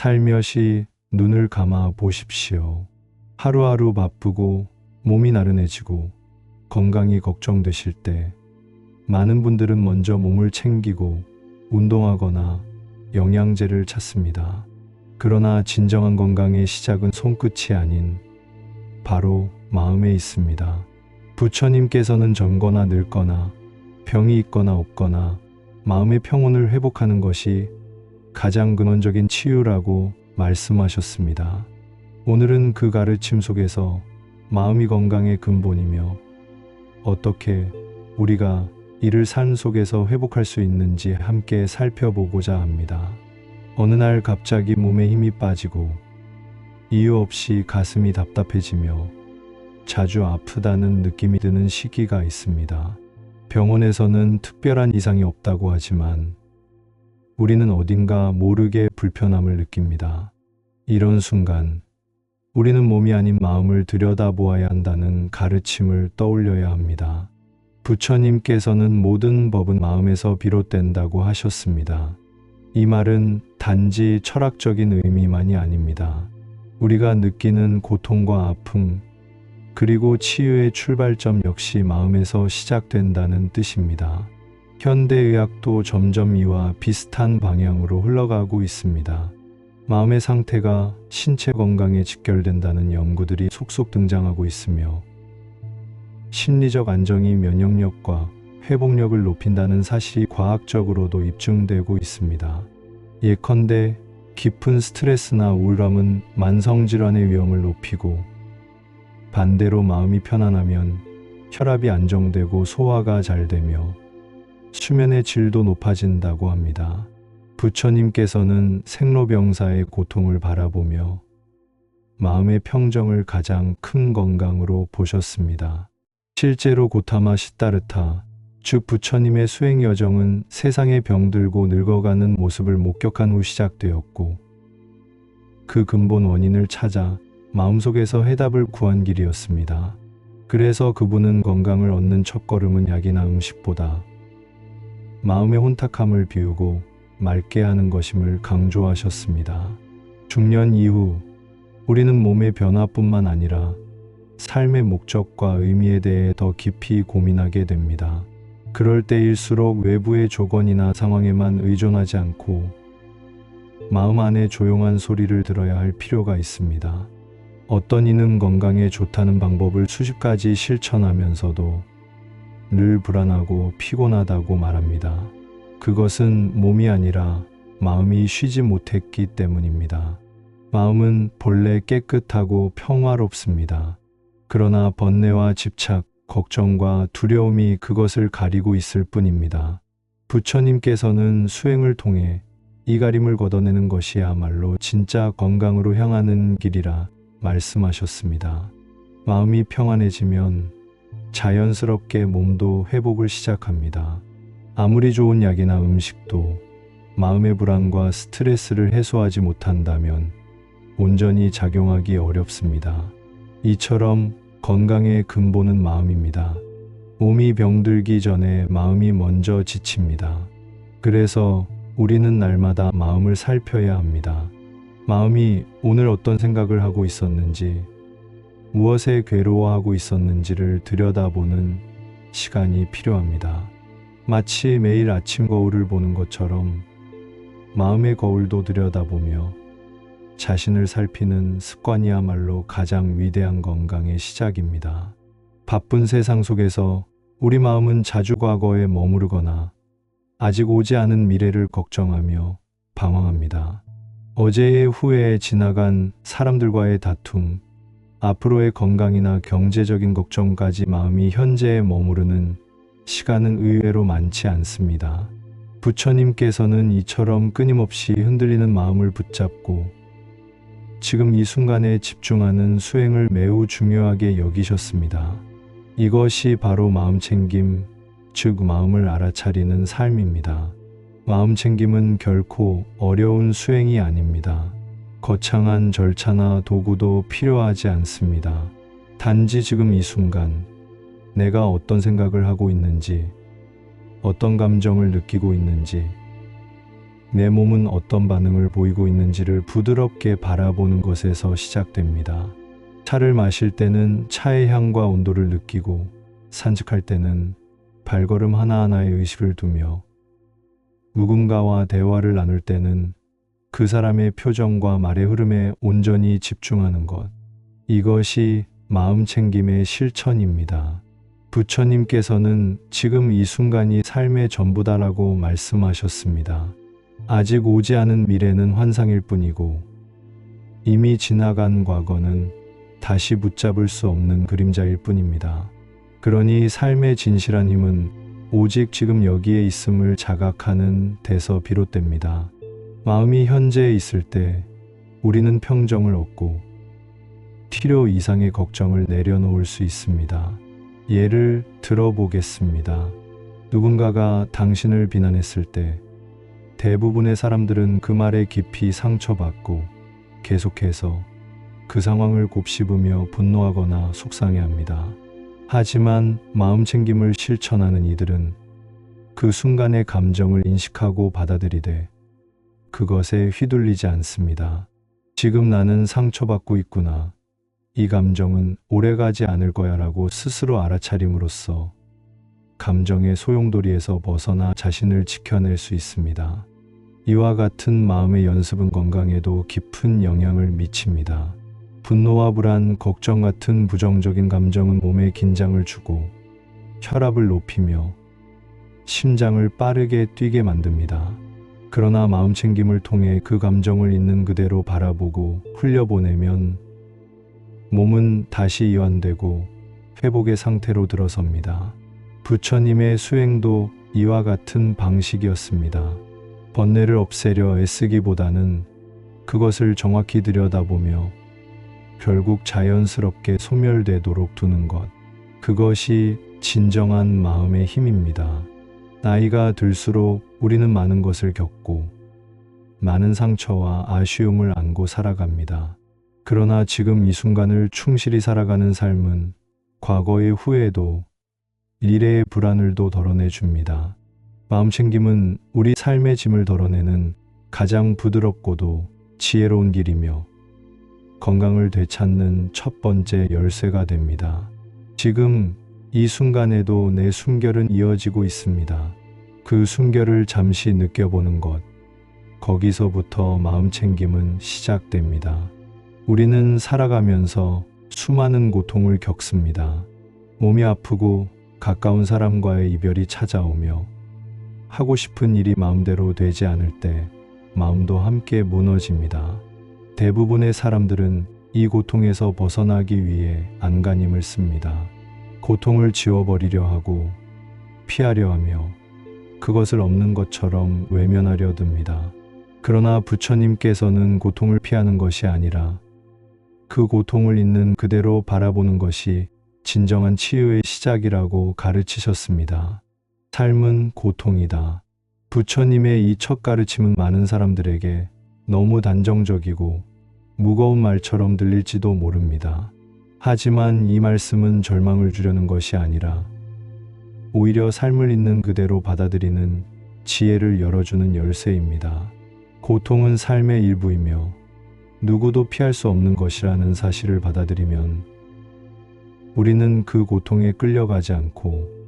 살며시 눈을 감아 보십시오. 하루하루 바쁘고 몸이 나른해지고 건강이 걱정되실 때 많은 분들은 먼저 몸을 챙기고 운동하거나 영양제를 찾습니다. 그러나 진정한 건강의 시작은 손끝이 아닌 바로 마음에 있습니다. 부처님께서는 젊거나 늙거나 병이 있거나 없거나 마음의 평온을 회복하는 것이 가장 근원적인 치유라고 말씀하셨습니다. 오늘은 그 가르침 속에서 마음이 건강의 근본이며 어떻게 우리가 이를 삶 속에서 회복할 수 있는지 함께 살펴보고자 합니다. 어느 날 갑자기 몸에 힘이 빠지고 이유 없이 가슴이 답답해지며 자주 아프다는 느낌이 드는 시기가 있습니다. 병원에서는 특별한 이상이 없다고 하지만 우리는 어딘가 모르게 불편함을 느낍니다. 이런 순간 우리는 몸이 아닌 마음을 들여다보아야 한다는 가르침을 떠올려야 합니다. 부처님께서는 모든 법은 마음에서 비롯된다고 하셨습니다. 이 말은 단지 철학적인 의미만이 아닙니다. 우리가 느끼는 고통과 아픔, 그리고 치유의 출발점 역시 마음에서 시작된다는 뜻입니다. 현대의학도 점점 이와 비슷한 방향으로 흘러가고 있습니다. 마음의 상태가 신체 건강에 직결된다는 연구들이 속속 등장하고 있으며 심리적 안정이 면역력과 회복력을 높인다는 사실이 과학적으로도 입증되고 있습니다. 예컨대 깊은 스트레스나 우울함은 만성질환의 위험을 높이고 반대로 마음이 편안하면 혈압이 안정되고 소화가 잘 되며 수면의 질도 높아진다고 합니다. 부처님께서는 생로병사의 고통을 바라보며 마음의 평정을 가장 큰 건강으로 보셨습니다. 실제로 고타마 시다르타, 즉 부처님의 수행 여정은 세상에 병들고 늙어가는 모습을 목격한 후 시작되었고 그 근본 원인을 찾아 마음속에서 해답을 구한 길이었습니다. 그래서 그분은 건강을 얻는 첫걸음은 약이나 음식보다 마음의 혼탁함을 비우고 맑게 하는 것임을 강조하셨습니다. 중년 이후 우리는 몸의 변화뿐만 아니라 삶의 목적과 의미에 대해 더 깊이 고민하게 됩니다. 그럴 때일수록 외부의 조건이나 상황에만 의존하지 않고 마음 안에 조용한 소리를 들어야 할 필요가 있습니다. 어떤 이는 건강에 좋다는 방법을 수십 가지 실천하면서도 늘 불안하고 피곤하다고 말합니다. 그것은 몸이 아니라 마음이 쉬지 못했기 때문입니다. 마음은 본래 깨끗하고 평화롭습니다. 그러나 번뇌와 집착, 걱정과 두려움이 그것을 가리고 있을 뿐입니다. 부처님께서는 수행을 통해 이 가림을 걷어내는 것이야말로 진짜 건강으로 향하는 길이라 말씀하셨습니다. 마음이 평안해지면 자연스럽게 몸도 회복을 시작합니다. 아무리 좋은 약이나 음식도 마음의 불안과 스트레스를 해소하지 못한다면 온전히 작용하기 어렵습니다. 이처럼 건강의 근본은 마음입니다. 몸이 병들기 전에 마음이 먼저 지칩니다. 그래서 우리는 날마다 마음을 살펴야 합니다. 마음이 오늘 어떤 생각을 하고 있었는지, 무엇에 괴로워하고 있었는지를 들여다보는 시간이 필요합니다. 마치 매일 아침 거울을 보는 것처럼 마음의 거울도 들여다보며 자신을 살피는 습관이야말로 가장 위대한 건강의 시작입니다. 바쁜 세상 속에서 우리 마음은 자주 과거에 머무르거나 아직 오지 않은 미래를 걱정하며 방황합니다. 어제의 후회에 지나간 사람들과의 다툼, 앞으로의 건강이나 경제적인 걱정까지 마음이 현재에 머무르는 시간은 의외로 많지 않습니다. 부처님께서는 이처럼 끊임없이 흔들리는 마음을 붙잡고 지금 이 순간에 집중하는 수행을 매우 중요하게 여기셨습니다. 이것이 바로 마음챙김, 즉 마음을 알아차리는 삶입니다. 마음챙김은 결코 어려운 수행이 아닙니다. 거창한 절차나 도구도 필요하지 않습니다. 단지 지금 이 순간 내가 어떤 생각을 하고 있는지, 어떤 감정을 느끼고 있는지, 내 몸은 어떤 반응을 보이고 있는지를 부드럽게 바라보는 것에서 시작됩니다. 차를 마실 때는 차의 향과 온도를 느끼고, 산책할 때는 발걸음 하나하나에 의식을 두며, 누군가와 대화를 나눌 때는 그 사람의 표정과 말의 흐름에 온전히 집중하는 것. 이것이 마음 챙김의 실천입니다. 부처님께서는 지금 이 순간이 삶의 전부다라고 말씀하셨습니다. 아직 오지 않은 미래는 환상일 뿐이고, 이미 지나간 과거는 다시 붙잡을 수 없는 그림자일 뿐입니다. 그러니 삶의 진실한 힘은 오직 지금 여기에 있음을 자각하는 데서 비롯됩니다. 마음이 현재에 있을 때 우리는 평정을 얻고 필요 이상의 걱정을 내려놓을 수 있습니다. 예를 들어보겠습니다. 누군가가 당신을 비난했을 때 대부분의 사람들은 그 말에 깊이 상처받고 계속해서 그 상황을 곱씹으며 분노하거나 속상해합니다. 하지만 마음 챙김을 실천하는 이들은 그 순간의 감정을 인식하고 받아들이되 그것에 휘둘리지 않습니다. 지금 나는 상처받고 있구나. 이 감정은 오래가지 않을 거야 라고 스스로 알아차림으로써 감정의 소용돌이에서 벗어나 자신을 지켜낼 수 있습니다. 이와 같은 마음의 연습은 건강에도 깊은 영향을 미칩니다. 분노와 불안, 걱정 같은 부정적인 감정은 몸에 긴장을 주고 혈압을 높이며 심장을 빠르게 뛰게 만듭니다. 그러나 마음 챙김을 통해 그 감정을 있는 그대로 바라보고 흘려보내면 몸은 다시 이완되고 회복의 상태로 들어섭니다. 부처님의 수행도 이와 같은 방식이었습니다. 번뇌를 없애려 애쓰기보다는 그것을 정확히 들여다보며 결국 자연스럽게 소멸되도록 두는 것. 그것이 진정한 마음의 힘입니다. 나이가 들수록 우리는 많은 것을 겪고 많은 상처와 아쉬움을 안고 살아갑니다. 그러나 지금 이 순간을 충실히 살아가는 삶은 과거의 후회도 미래의 불안을도 덜어내줍니다. 마음챙김은 우리 삶의 짐을 덜어내는 가장 부드럽고도 지혜로운 길이며 건강을 되찾는 첫 번째 열쇠가 됩니다. 지금 이 순간에도 내 숨결은 이어지고 있습니다. 그 숨결을 잠시 느껴보는 것, 거기서부터 마음챙김은 시작됩니다. 우리는 살아가면서 수많은 고통을 겪습니다. 몸이 아프고 가까운 사람과의 이별이 찾아오며 하고 싶은 일이 마음대로 되지 않을 때 마음도 함께 무너집니다. 대부분의 사람들은 이 고통에서 벗어나기 위해 안간힘을 씁니다. 고통을 지워버리려 하고 피하려 하며 그것을 없는 것처럼 외면하려 듭니다. 그러나 부처님께서는 고통을 피하는 것이 아니라 그 고통을 있는 그대로 바라보는 것이 진정한 치유의 시작이라고 가르치셨습니다. 삶은 고통이다. 부처님의 이 첫 가르침은 많은 사람들에게 너무 단정적이고 무거운 말처럼 들릴지도 모릅니다. 하지만 이 말씀은 절망을 주려는 것이 아니라 오히려 삶을 있는 그대로 받아들이는 지혜를 열어주는 열쇠입니다. 고통은 삶의 일부이며 누구도 피할 수 없는 것이라는 사실을 받아들이면 우리는 그 고통에 끌려가지 않고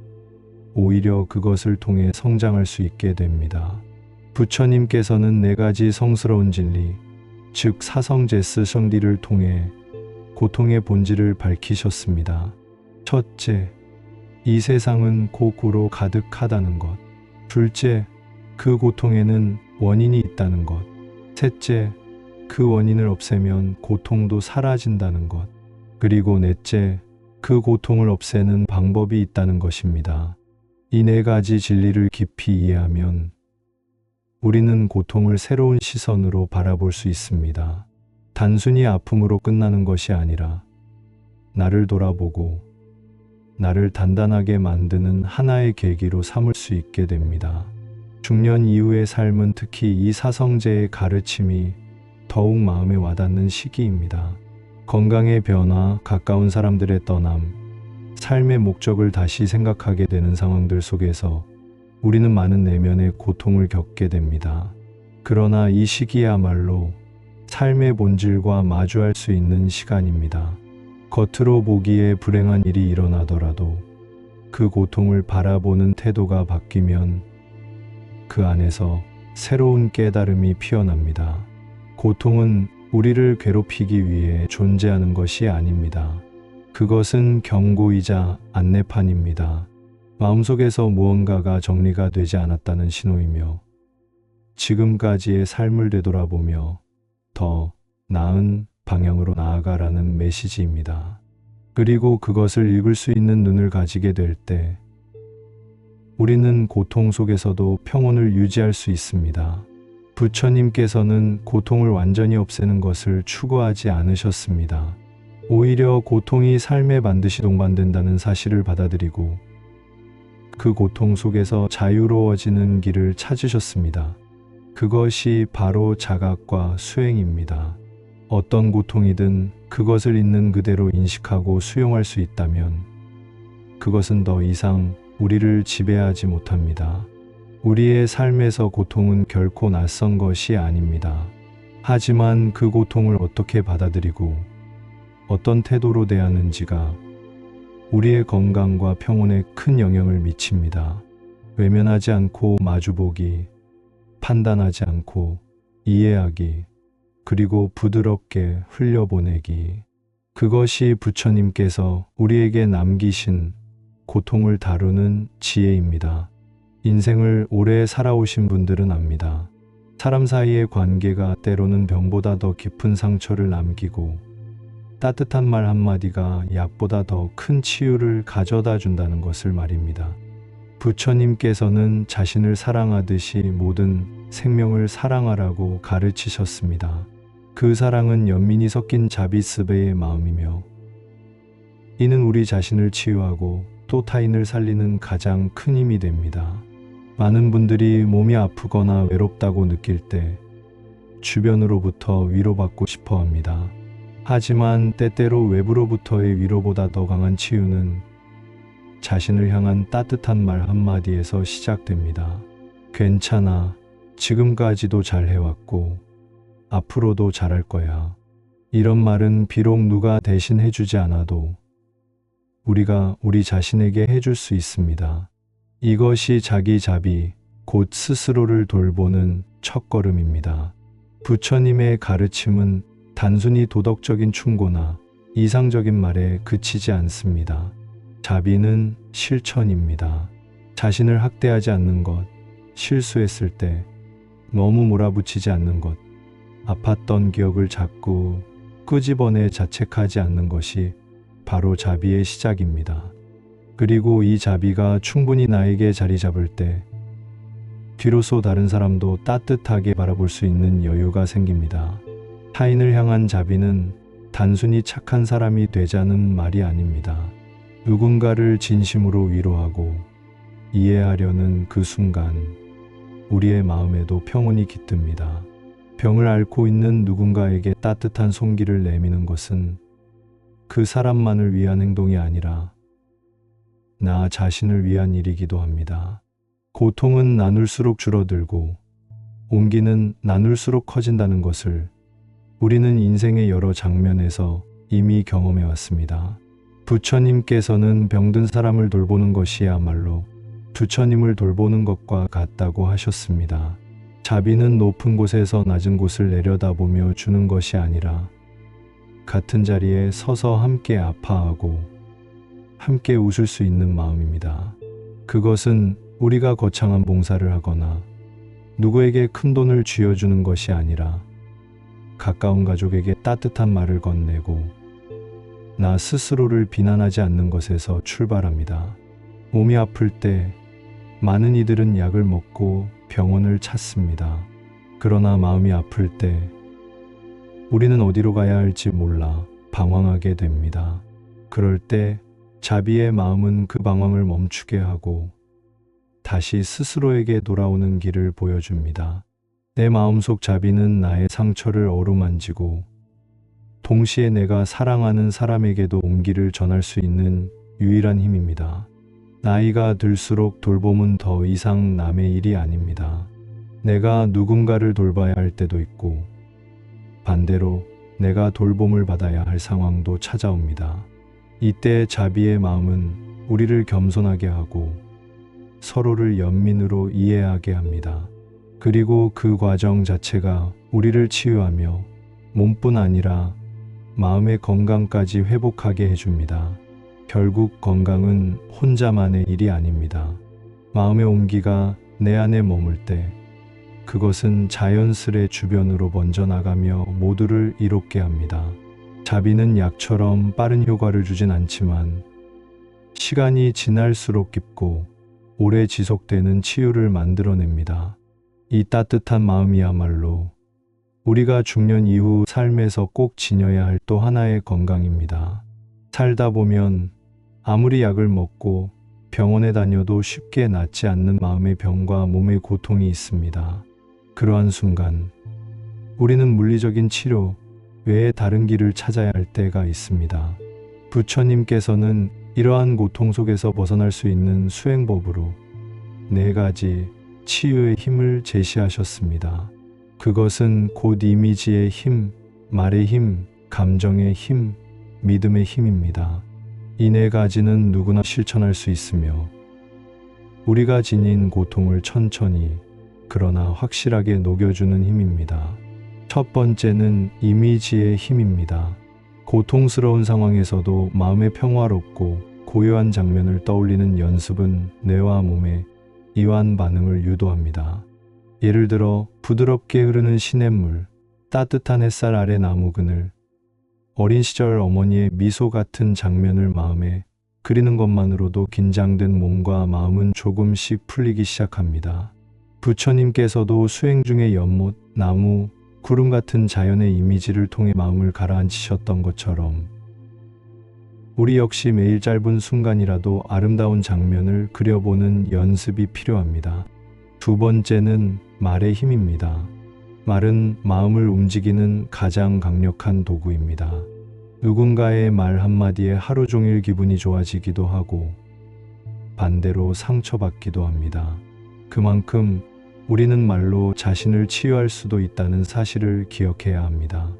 오히려 그것을 통해 성장할 수 있게 됩니다. 부처님께서는 4가지 성스러운 진리, 즉 사성제스 성리를 통해 고통의 본질을 밝히셨습니다. 첫째, 이 세상은 고구로 가득하다는 것. 둘째, 그 고통에는 원인이 있다는 것. 셋째, 그 원인을 없애면 고통도 사라진다는 것. 그리고 넷째, 그 고통을 없애는 방법이 있다는 것입니다. 이 4가지 진리를 깊이 이해하면 우리는 고통을 새로운 시선으로 바라볼 수 있습니다. 단순히 아픔으로 끝나는 것이 아니라 나를 돌아보고 나를 단단하게 만드는 하나의 계기로 삼을 수 있게 됩니다. 중년 이후의 삶은 특히 이 사성제의 가르침이 더욱 마음에 와닿는 시기입니다. 건강의 변화, 가까운 사람들의 떠남, 삶의 목적을 다시 생각하게 되는 상황들 속에서 우리는 많은 내면의 고통을 겪게 됩니다. 그러나 이 시기야말로 삶의 본질과 마주할 수 있는 시간입니다. 겉으로 보기에 불행한 일이 일어나더라도 그 고통을 바라보는 태도가 바뀌면 그 안에서 새로운 깨달음이 피어납니다. 고통은 우리를 괴롭히기 위해 존재하는 것이 아닙니다. 그것은 경고이자 안내판입니다. 마음속에서 무언가가 정리가 되지 않았다는 신호이며 지금까지의 삶을 되돌아보며 더 나은 방향으로 나아가라는 메시지입니다. 그리고 그것을 읽을 수 있는 눈을 가지게 될 때 우리는 고통 속에서도 평온을 유지할 수 있습니다. 부처님께서는 고통을 완전히 없애는 것을 추구하지 않으셨습니다. 오히려 고통이 삶에 반드시 동반된다는 사실을 받아들이고 그 고통 속에서 자유로워지는 길을 찾으셨습니다. 그것이 바로 자각과 수행입니다. 어떤 고통이든 그것을 있는 그대로 인식하고 수용할 수 있다면 그것은 더 이상 우리를 지배하지 못합니다. 우리의 삶에서 고통은 결코 낯선 것이 아닙니다. 하지만 그 고통을 어떻게 받아들이고 어떤 태도로 대하는지가 우리의 건강과 평온에 큰 영향을 미칩니다. 외면하지 않고 마주보기, 판단하지 않고 이해하기, 그리고 부드럽게 흘려보내기. 그것이 부처님께서 우리에게 남기신 고통을 다루는 지혜입니다. 인생을 오래 살아오신 분들은 압니다. 사람 사이의 관계가 때로는 병보다 더 깊은 상처를 남기고 따뜻한 말 한마디가 약보다 더 큰 치유를 가져다 준다는 것을 말입니다. 부처님께서는 자신을 사랑하듯이 모든 생명을 사랑하라고 가르치셨습니다. 그 사랑은 연민이 섞인 자비스베의 마음이며 이는 우리 자신을 치유하고 또 타인을 살리는 가장 큰 힘이 됩니다. 많은 분들이 몸이 아프거나 외롭다고 느낄 때 주변으로부터 위로받고 싶어 합니다. 하지만 때때로 외부로부터의 위로보다 더 강한 치유는 자신을 향한 따뜻한 말 한마디에서 시작됩니다. 괜찮아. 지금까지도 잘해왔고 앞으로도 잘할 거야. 이런 말은 비록 누가 대신 해주지 않아도 우리가 우리 자신에게 해줄 수 있습니다. 이것이 자기 자비, 곧 스스로를 돌보는 첫걸음입니다. 부처님의 가르침은 단순히 도덕적인 충고나 이상적인 말에 그치지 않습니다. 자비는 실천입니다. 자신을 학대하지 않는 것, 실수했을 때 너무 몰아붙이지 않는 것, 아팠던 기억을 자꾸 끄집어내 자책하지 않는 것이 바로 자비의 시작입니다. 그리고 이 자비가 충분히 나에게 자리 잡을 때 비로소 다른 사람도 따뜻하게 바라볼 수 있는 여유가 생깁니다. 타인을 향한 자비는 단순히 착한 사람이 되자는 말이 아닙니다. 누군가를 진심으로 위로하고 이해하려는 그 순간 우리의 마음에도 평온이 깃듭니다. 병을 앓고 있는 누군가에게 따뜻한 손길을 내미는 것은 그 사람만을 위한 행동이 아니라 나 자신을 위한 일이기도 합니다. 고통은 나눌수록 줄어들고 온기는 나눌수록 커진다는 것을 우리는 인생의 여러 장면에서 이미 경험해 왔습니다. 부처님께서는 병든 사람을 돌보는 것이야말로 부처님을 돌보는 것과 같다고 하셨습니다. 자비는 높은 곳에서 낮은 곳을 내려다보며 주는 것이 아니라 같은 자리에 서서 함께 아파하고 함께 웃을 수 있는 마음입니다. 그것은 우리가 거창한 봉사를 하거나 누구에게 큰 돈을 쥐어주는 것이 아니라 가까운 가족에게 따뜻한 말을 건네고 나 스스로를 비난하지 않는 것에서 출발합니다. 몸이 아플 때 많은 이들은 약을 먹고 병원을 찾습니다. 그러나 마음이 아플 때 우리는 어디로 가야 할지 몰라 방황하게 됩니다. 그럴 때 자비의 마음은 그 방황을 멈추게 하고 다시 스스로에게 돌아오는 길을 보여줍니다. 내 마음속 자비는 나의 상처를 어루만지고 동시에 내가 사랑하는 사람에게도 온기를 전할 수 있는 유일한 힘입니다. 나이가 들수록 돌봄은 더 이상 남의 일이 아닙니다. 내가 누군가를 돌봐야 할 때도 있고, 반대로 내가 돌봄을 받아야 할 상황도 찾아옵니다. 이때 자비의 마음은 우리를 겸손하게 하고 서로를 연민으로 이해하게 합니다. 그리고 그 과정 자체가 우리를 치유하며 몸뿐 아니라 마음의 건강까지 회복하게 해줍니다. 결국 건강은 혼자만의 일이 아닙니다. 마음의 온기가 내 안에 머물 때 그것은 자연스레 주변으로 번져나가며 모두를 이롭게 합니다. 자비는 약처럼 빠른 효과를 주진 않지만 시간이 지날수록 깊고 오래 지속되는 치유를 만들어냅니다. 이 따뜻한 마음이야말로 우리가 중년 이후 삶에서 꼭 지녀야 할 또 하나의 건강입니다. 살다 보면 아무리 약을 먹고 병원에 다녀도 쉽게 낫지 않는 마음의 병과 몸의 고통이 있습니다. 그러한 순간 우리는 물리적인 치료 외에 다른 길을 찾아야 할 때가 있습니다. 부처님께서는 이러한 고통 속에서 벗어날 수 있는 수행법으로 4가지 치유의 힘을 제시하셨습니다. 그것은 곧 이미지의 힘, 말의 힘, 감정의 힘, 믿음의 힘입니다. 이 4가지는 누구나 실천할 수 있으며 우리가 지닌 고통을 천천히 그러나 확실하게 녹여주는 힘입니다. 첫 번째는 이미지의 힘입니다. 고통스러운 상황에서도 마음의 평화롭고 고요한 장면을 떠올리는 연습은 뇌와 몸의 이완 반응을 유도합니다. 예를 들어 부드럽게 흐르는 시냇물, 따뜻한 햇살 아래 나무 그늘, 어린 시절 어머니의 미소 같은 장면을 마음에 그리는 것만으로도 긴장된 몸과 마음은 조금씩 풀리기 시작합니다. 부처님께서도 수행 중에 연못, 나무, 구름 같은 자연의 이미지를 통해 마음을 가라앉히셨던 것처럼 우리 역시 매일 짧은 순간이라도 아름다운 장면을 그려보는 연습이 필요합니다. 두 번째는 말의 힘입니다. 말은 마음을 움직이는 가장 강력한 도구입니다. 누군가의 말 한마디에 하루 종일 기분이 좋아지기도 하고 반대로 상처받기도 합니다. 그만큼 우리는 말로 자신을 치유할 수도 있다는 사실을 기억해야 합니다.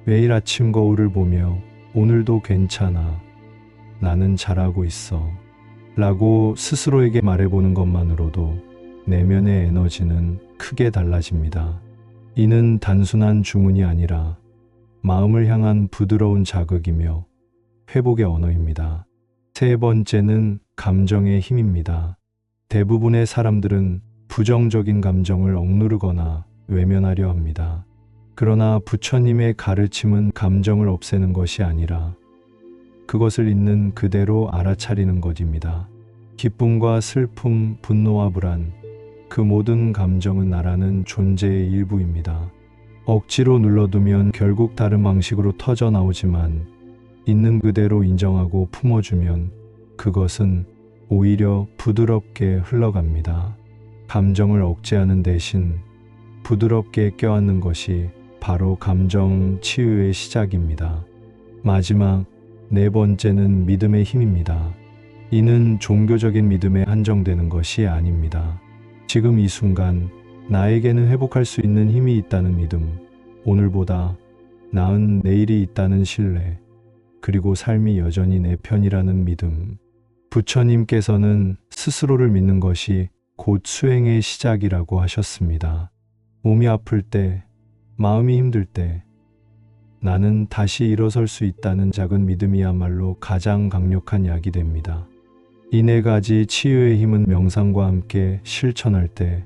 매일 아침 거울을 보며 오늘도 괜찮아, 나는 잘하고 있어 라고 스스로에게 말해보는 것만으로도 내면의 에너지는 크게 달라집니다. 이는 단순한 주문이 아니라 마음을 향한 부드러운 자극이며 회복의 언어입니다. 세 번째는 감정의 힘입니다. 대부분의 사람들은 부정적인 감정을 억누르거나 외면하려 합니다. 그러나 부처님의 가르침은 감정을 없애는 것이 아니라 그것을 있는 그대로 알아차리는 것입니다. 기쁨과 슬픔, 분노와 불안, 그 모든 감정은 나라는 존재의 일부입니다. 억지로 눌러두면 결국 다른 방식으로 터져 나오지만 있는 그대로 인정하고 품어주면 그것은 오히려 부드럽게 흘러갑니다. 감정을 억제하는 대신 부드럽게 껴안는 것이 바로 감정 치유의 시작입니다. 마지막 4번째는 믿음의 힘입니다. 이는 종교적인 믿음에 한정되는 것이 아닙니다. 지금 이 순간 나에게는 회복할 수 있는 힘이 있다는 믿음, 오늘보다 나은 내일이 있다는 신뢰, 그리고 삶이 여전히 내 편이라는 믿음. 부처님께서는 스스로를 믿는 것이 곧 수행의 시작이라고 하셨습니다. 몸이 아플 때, 마음이 힘들 때, 나는 다시 일어설 수 있다는 작은 믿음이야말로 가장 강력한 약이 됩니다. 이 4가지 치유의 힘은 명상과 함께 실천할 때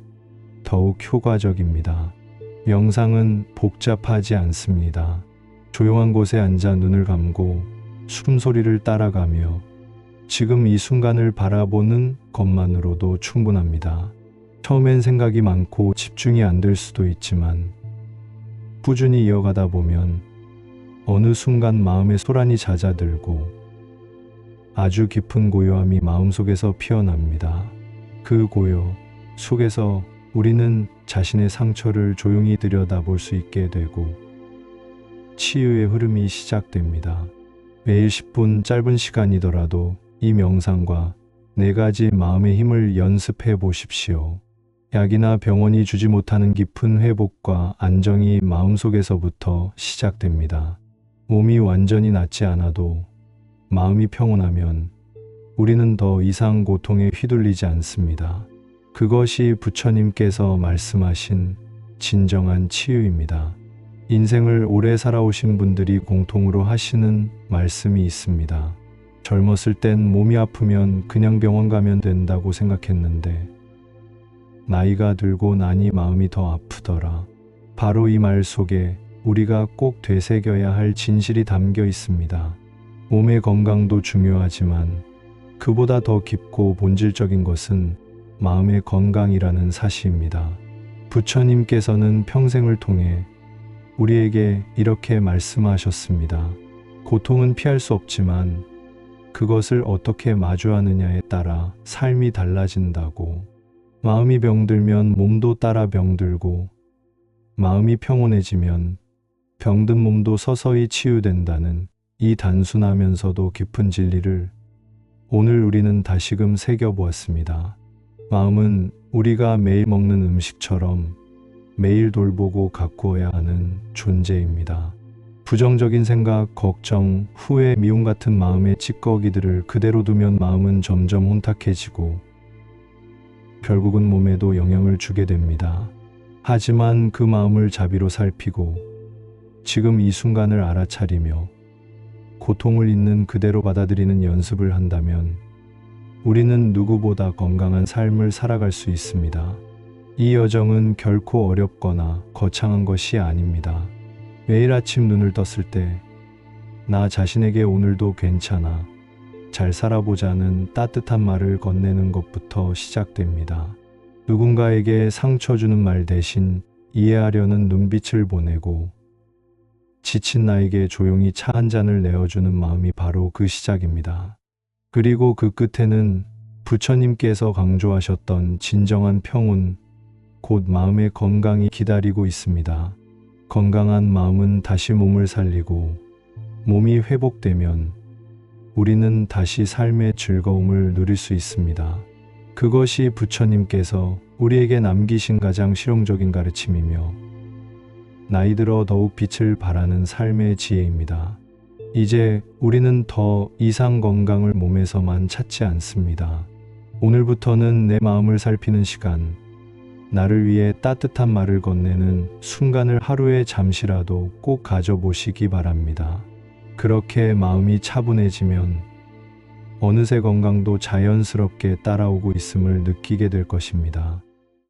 더욱 효과적입니다. 명상은 복잡하지 않습니다. 조용한 곳에 앉아 눈을 감고 숨소리를 따라가며 지금 이 순간을 바라보는 것만으로도 충분합니다. 처음엔 생각이 많고 집중이 안 될 수도 있지만 꾸준히 이어가다 보면 어느 순간 마음의 소란이 잦아들고 아주 깊은 고요함이 마음속에서 피어납니다. 그 고요 속에서 우리는 자신의 상처를 조용히 들여다볼 수 있게 되고 치유의 흐름이 시작됩니다. 매일 10분 짧은 시간이더라도 이 명상과 4가지 마음의 힘을 연습해 보십시오. 약이나 병원이 주지 못하는 깊은 회복과 안정이 마음속에서부터 시작됩니다. 몸이 완전히 낫지 않아도 마음이 평온하면 우리는 더 이상 고통에 휘둘리지 않습니다. 그것이 부처님께서 말씀하신 진정한 치유입니다. 인생을 오래 살아오신 분들이 공통으로 하시는 말씀이 있습니다. 젊었을 땐 몸이 아프면 그냥 병원 가면 된다고 생각했는데 나이가 들고 나니 마음이 더 아프더라. 바로 이 말 속에 우리가 꼭 되새겨야 할 진실이 담겨 있습니다. 몸의 건강도 중요하지만 그보다 더 깊고 본질적인 것은 마음의 건강이라는 사실입니다. 부처님께서는 평생을 통해 우리에게 이렇게 말씀하셨습니다. 고통은 피할 수 없지만 그것을 어떻게 마주하느냐에 따라 삶이 달라진다고. 마음이 병들면 몸도 따라 병들고 마음이 평온해지면 병든 몸도 서서히 치유된다는 이 단순하면서도 깊은 진리를 오늘 우리는 다시금 새겨보았습니다. 마음은 우리가 매일 먹는 음식처럼 매일 돌보고 가꾸어야 하는 존재입니다. 부정적인 생각, 걱정, 후회, 미움 같은 마음의 찌꺼기들을 그대로 두면 마음은 점점 혼탁해지고 결국은 몸에도 영향을 주게 됩니다. 하지만 그 마음을 자비로 살피고 지금 이 순간을 알아차리며 고통을 있는 그대로 받아들이는 연습을 한다면 우리는 누구보다 건강한 삶을 살아갈 수 있습니다. 이 여정은 결코 어렵거나 거창한 것이 아닙니다. 매일 아침 눈을 떴을 때 나 자신에게 오늘도 괜찮아, 잘 살아보자는 따뜻한 말을 건네는 것부터 시작됩니다. 누군가에게 상처 주는 말 대신 이해하려는 눈빛을 보내고 지친 나에게 조용히 차 한 잔을 내어주는 마음이 바로 그 시작입니다. 그리고 그 끝에는 부처님께서 강조하셨던 진정한 평온, 곧 마음의 건강이 기다리고 있습니다. 건강한 마음은 다시 몸을 살리고 몸이 회복되면 우리는 다시 삶의 즐거움을 누릴 수 있습니다. 그것이 부처님께서 우리에게 남기신 가장 실용적인 가르침이며 나이 들어 더욱 빛을 발하는 삶의 지혜입니다. 이제 우리는 더 이상 건강을 몸에서만 찾지 않습니다. 오늘부터는 내 마음을 살피는 시간, 나를 위해 따뜻한 말을 건네는 순간을 하루에 잠시라도 꼭 가져보시기 바랍니다. 그렇게 마음이 차분해지면 어느새 건강도 자연스럽게 따라오고 있음을 느끼게 될 것입니다.